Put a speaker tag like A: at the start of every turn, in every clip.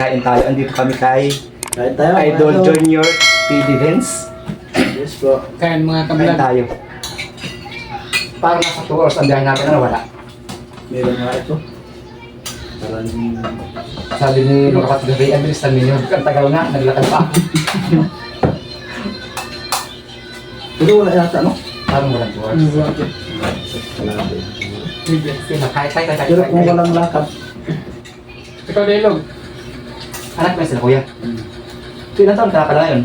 A: Kain tayo. Andito kami kay
B: Kain tayo.
A: Idol Junior PD Vince.
B: Yes bro.
C: Kain mga
A: Kain
C: kamlan.
A: tayo. Parang nasa 2 hours ang biyahe natin na wala.
B: Meron nga ito. Parang
A: Sabi ni mga kapatid gabi, ang bilis namin yun. Ang tagal nga, naglakad pa.
B: pero wala yata no?
A: Parang walang 2 hours. Kahit.
B: Pero kung walang lakad.
C: Ikaw, Delog.
A: Anak mo sila kuya. So ilang taon ka pala ngayon?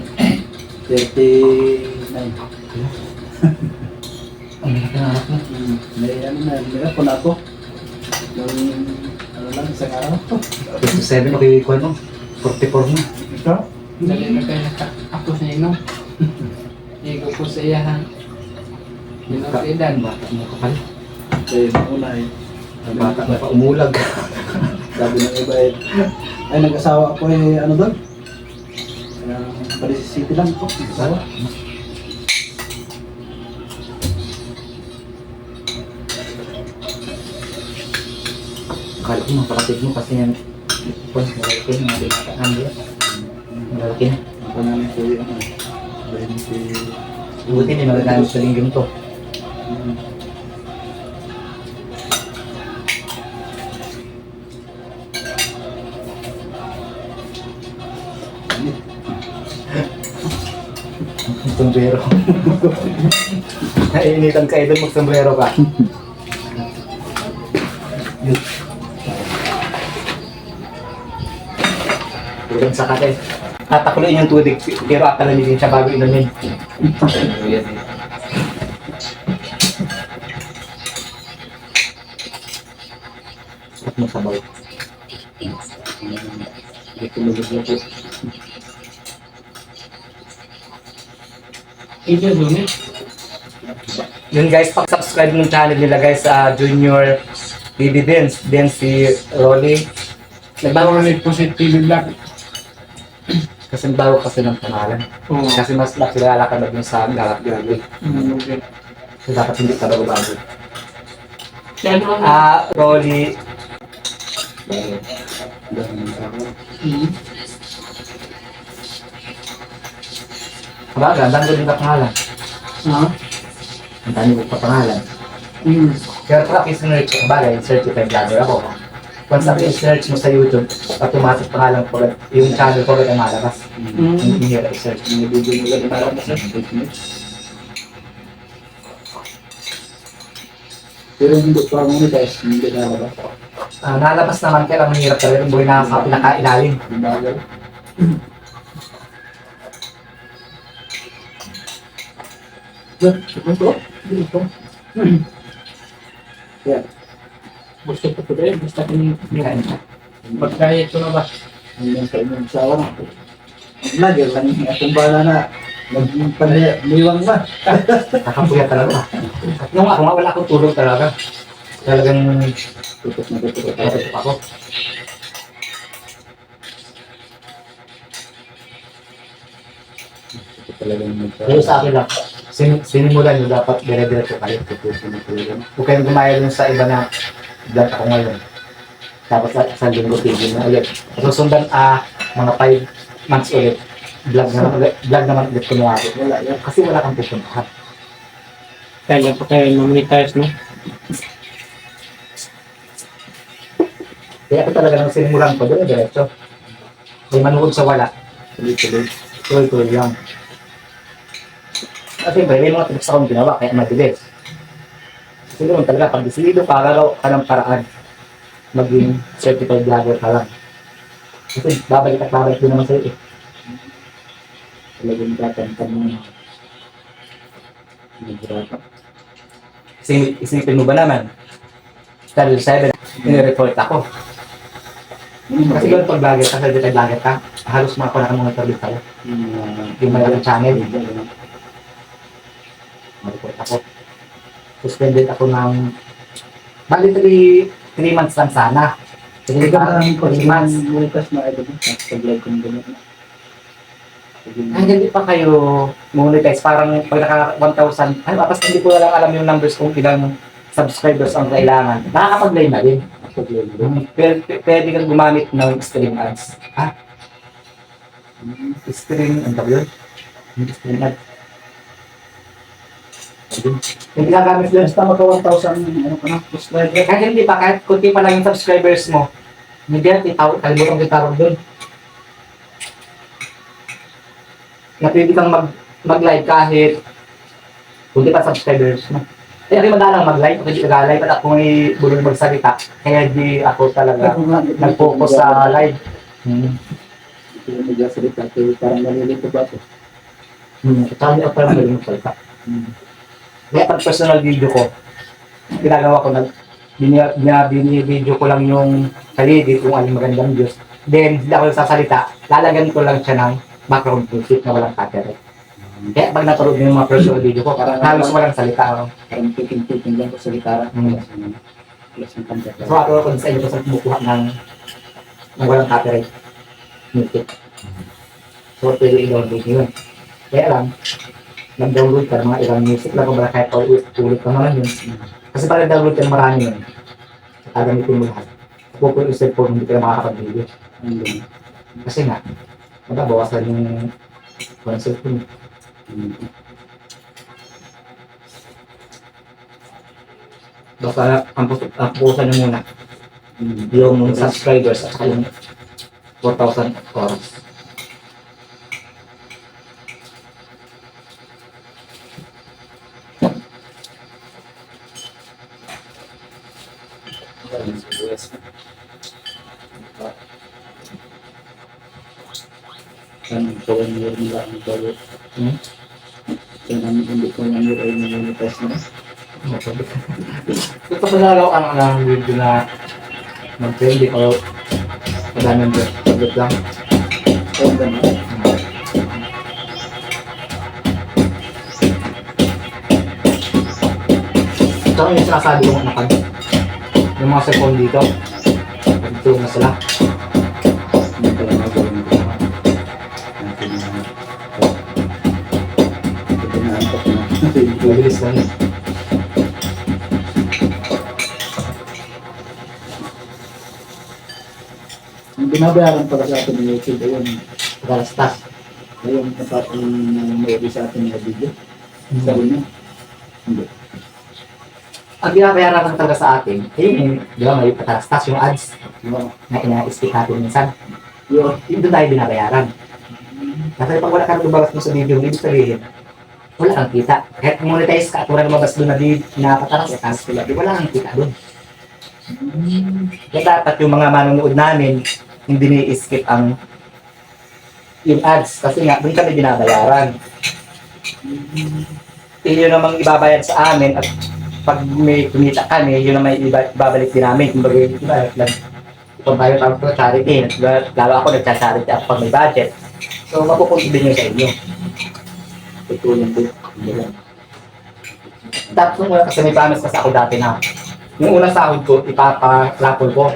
B: 39.
A: Ang laki ng anak mo.
B: May ano na, may ako na ako. Nung ano lang, isang araw.
A: 57 o kay Kuya mo. 44 mo.
B: Ikaw?
C: Dali na kayo ako sa inyo. Igo ko sa iya ha. Yun ang edad.
A: Bata mo ka pala.
B: Kaya mauna eh.
A: Ang bata mo pa umulag.
B: Sabi ng iba eh. Ay, nag-asawa ako eh, ano doon? Paris City lang ako.
A: Asawa? Akala ko mga kapatid mo kasi yan. Pons, malalaki yung mga binataan nila. Malalaki na.
B: Ako namin ko yung ano. 20.
A: Buti na magagamit sa linggong to. Sombrero. Nainitan ka idol, mag-sombrero ka. Yun. Tulad sa kate. Tatakuloyin yung tubig, pero atalamitin siya bago inumin. At mo sabaw. Dito lubog-lubog.
C: Igo doon eh.
A: Yun guys, pak-subscribe ng channel nila guys sa Junior BB Dance. Then si Rolly. Nagbago kasi,
C: Nagbawalit po si TV Vlog.
A: kasi bago kasi ng pangalan.
C: Oo.
A: Kasi mas nakilala ka na dun sa galak-galak.
C: Okay.
A: So dapat hindi ka bago-bago.
C: Si ano ang...
A: Rolly. Kabaga, ang dami ko din ka pangalan.
C: Ha?
A: Ang dami ko pa pangalan. Pero pag i-search, kabaga, certified vlogger ako. Once na i-search mo sa YouTube, automatic pangalan ko, yung channel ko rin ang malabas. Hindi nyo i-search.
B: May video nila na parang nasa. Pero hindi pa muna guys, hindi na ba?
A: Nalabas naman kaya lang mahirap talaga yung buhay na pinakailalim.
B: Bagal. Ito? Dito. Yan.
C: Gusto ko po rin. Basta
A: Kain ka.
C: pagkaya ito na ba?
B: Hanggang sa inyong sawa na. Vlogger lang yung atong bala na. Magpaniwang ba?
A: Nakapuya talaga. At nung ako nga, wala akong tulog talaga. Talagang
B: Tutok na tutok.
A: tutok ako. Pero sa akin lang, sinimulan nyo dapat dire-diretso kayo. Huwag kayong gumaya dun sa iba na vlog ako ngayon. Tapos sa linggo tigil na ulit. Susundan mga 5 months ulit. Vlog naman ulit kumawari.
B: Wala yan.
A: Kasi wala kang pupuntahan.
C: Kaya pa kayo mamonetize, no?
A: Kaya ako talaga nang sinimulan ko, dire-diretso. May manuhod sa wala.
B: Tuloy-tuloy.
A: Tuloy-tuloy lang. Kasi may mga tips akong ginawa, kaya mabilis. Kasi naman talaga, pag decidido ka, gagawa ka ng paraan. Maging certified vlogger ka lang. Kasi babalik at babalik din naman sa'yo eh.
B: Talagang tatantang mo. Nagirapan.
A: Kasi isipin mo ba naman, Channel 7, nire-report ako. Kasi gano'n pag vlogger ka, certified vlogger ka, halos mga ko na mga interview kayo. Yung malalang channel, ma-report ako. Suspended ako ng, bali 3 months lang sana. 3
B: Hindi ka maraming
A: 3 months.
B: Bukas na ito. Sa vlog kong gano'n.
A: Hindi pa kayo monetize. Parang pag naka 1,000, ay, tapos hindi ko lang alam yung numbers kung ilang subscribers ang kailangan. Nakakapag-live na din. Pwede kang gumamit ng stream ads. Stream, ang tawag yun? Stream ads. Yung ginagamit yun.
B: Basta magka 1,000, ano ka na, subscriber.
A: Kahit hindi pa, kahit kunti pa lang yung subscribers mo, hindi natin kalimutan yung tawag doon. Na pwede kang mag-live kahit kunti pa subscribers mo. Kaya rin madalang mag-live, kasi nag-live at ako may bulong magsalita. Kaya di ako talaga nag-focus sa live.
B: Ito yung nagsasalita, pero parang nalilito ba ito?
A: Kaya ako parang magaling magsalita. Kaya pag personal video ko, ginagawa ko, binibideo ko lang yung paligid kung ano magandang views. Then, hindi ako sasalita, lalagyan ko lang siya ng background music na walang copyright. Kaya pag natuloy yung mga personal video ko,
B: Parang
A: halos walang salita.
B: Parang tiking-tiking lang ko sa gitara. Plus yung kanta.
A: So, ako kung sa inyo ko sa kumukuha ng walang copyright music. So, pwede i-download nyo yun. Kaya lang, nag-download ka ng mga ilang music lang kung kahit ulit ka naman yun. Kasi pag nag-download ka ng marami yun, gagamitin mo lahat. Pupunin yung cellphone, hindi ka na makakapag-video. Kasi nga, mababawasan yung cellphone. Basta ang pupusan nyo muna yung subscribers at saka yung 4,000 oras.
B: Ang kawan year nila ang bago. Kaya hindi ko lang year ay monetize na.
A: Gusto ko nalagaw ang video na mag-trending o madaming budget lang.
B: Oo, gano'n.
A: Ito yung sinasabi kong anak yung mga cellphone dito. Pag-tulong na sila.
B: Hindi ko lang magawin ko. Ito na ang na.
A: Mabilis lang yun.
B: Ang binabayaran pala sa atin ng YouTube ay yung
A: Pagkalastas.
B: ayun napatong movie sa atin na video. Sabi niya. Hindi.
A: Ang binabayaran lang talaga sa atin, yung, di ba, may pagkalastas yung ads na ina-stick natin minsan.
B: Yun.
A: Yung doon tayo binabayaran. Kasi pag wala ka nang lumabas mo sa video, ibig sabihin, wala kang kita. Kahit monetize ka at wala lumabas doon na napataras, wala kang kita doon. Kaya dapat yung mga manonood namin, hindi ni-skip ang yung ads kasi nga doon kami binabayaran. Yun namang ibabayad sa amin at pag may kumita kami, yun naman ibabalik din namin. Kumbaga, diba, kung tayo tawag ko charity, lalo ako nagcha-charity ako pag may budget. So, mapupunti din yun sa inyo.
B: Tutulong din.
A: Tapos nung una kasi may promise kasi ako dati na yung unang sahod ko, ipapa-raffle ko.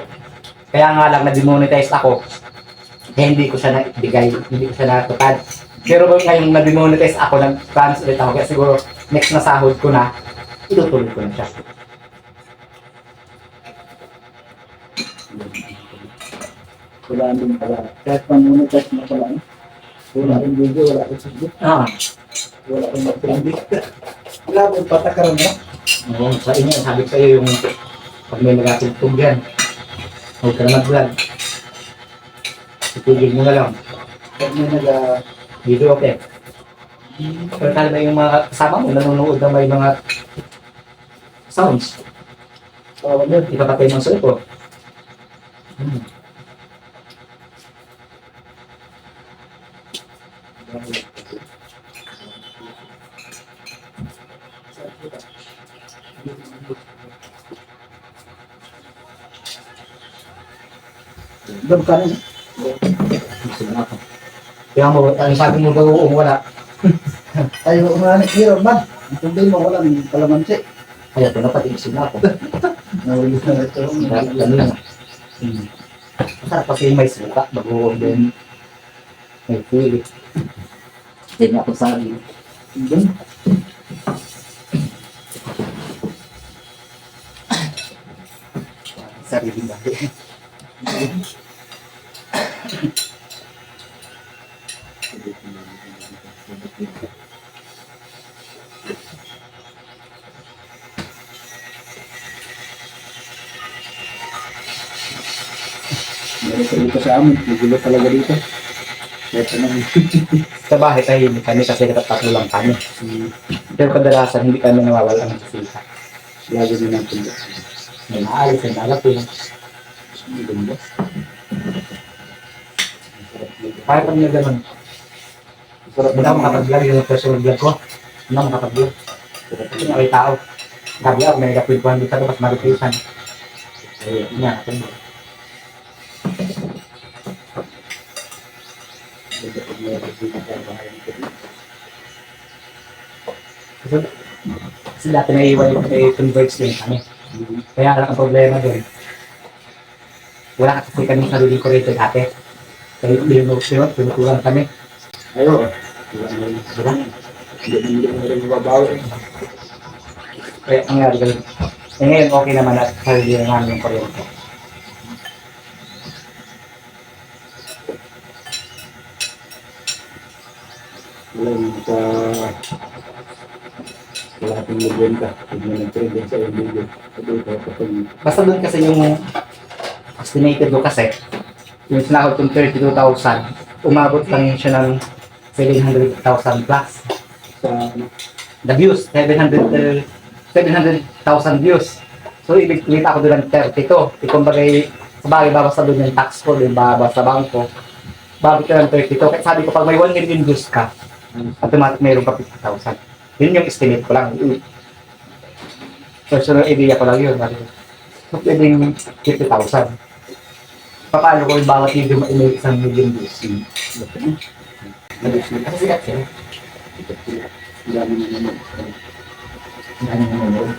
A: Kaya nga lang na-demonetize ako, kaya hindi ko siya naibigay, hindi ko siya natupad. Pero ngayong na-demonetize ako, nag-promise ulit ako, kaya siguro next na sahod ko na, itutuloy ko na siya.
B: Wala din pala. Kahit pang-monetize mo pala. Wala rin video, wala rin subject. Wala rin mag-trending. Wala rin patakaran mo.
A: Oo, sa inyo, sabi ko sa'yo yung pag may nagkatugtog yan, huwag ka na mag-vlog. Itigil mo na lang.
B: Pag may
A: Video okay. Pero talaga yung mga kasama mo, nanonood na may mga sounds. Ipapatay mo sa ito.
B: Doon ka rin.
A: Gusto na ako. Kaya mo, ang sabi mo daw, wala.
B: Ay, umahanap hero man. Ang problema, wala ng kalamansi.
A: Kaya ito na pati gusto na ako.
B: Nawalis na ito.
A: Ano lang. Masarap kasi may suka, bago din may pili. Hindi na ako sabi.
B: Doon.
A: sariling bahay.
B: Meron dito sa amin, magulo talaga dito. Ito naman.
A: Sa bahay tahimik kami kasi nakatatlo lang kami. Pero kadalasan hindi kami nawawala ng sisita.
B: Lagi din natin.
A: May maalis, may malapin.
B: Ang ganda.
A: Kaya kami na ganun.
B: Sarap
A: Hindi ako makapag-vlog yung personal vlog ko. Hindi ako makapag-vlog. Kasi nga may tao. Sabi ako, may kapilpuan dito tapos maripisan. Ayun nga, natin. Kasi dati naiiwan yung converts din kami. Kaya lang ang problema doon. Wala kasi kami sarili ko rito dati. Kaya tinutulang kami.
B: Ayo. Wala. Hindi mo rin mababawi.
A: Kaya ang nangyari ganun. Eh ngayon okay naman at sarili na namin yung kuryente.
B: Wala yung sa... Wala ating magbenta. Huwag mo nag-trade sa iyo video. Sabi ko, kapag...
A: Basta doon kasi yung estimated ko kasi, yung sinahod kong 32,000, umabot lang siya ng 700,000 plus.
B: Sa... ano,
A: The views, 700,000 views. So, ibig kita ko doon ng 32. Kumbaga, sa bagay, babasa doon yung tax ko, yung babasa sa bangko. Babot ka ng 32. Kaya sabi ko, pag may 1 million views ka, automatic mayroon ka 50,000. Yun yung estimate ko lang. Personal idea ko lang yun. So, pwedeng 50,000. Paano ko yung bawat video may 1 million views? Kasi sikat siya.
B: Ang dami na naman.
A: Ano naman yun?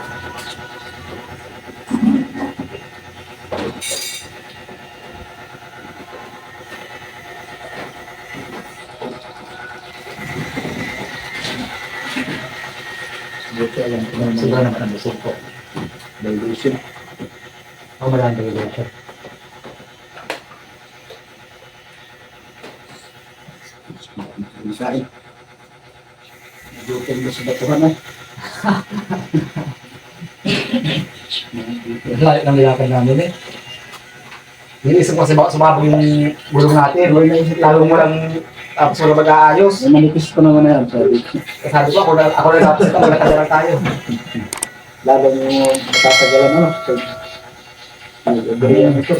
B: Buti alam ko naman.
A: Siguro naman ang busog ko.
B: Dilution.
A: Ako malang dilution.
B: Ang sain. Buti mo sa batuhan eh.
A: Layo ng nilakad namin eh. Iniisip ko kasi baka sumabog yung gulong natin. Lalo mo lang tapos wala mag-aayos.
B: Ay, manipis ko naman na yan. Sabi ko.
A: Sabi ko ako na tapos ito, wala ka tayo.
B: Lalo mo matatagalan ano. Ganyan ito.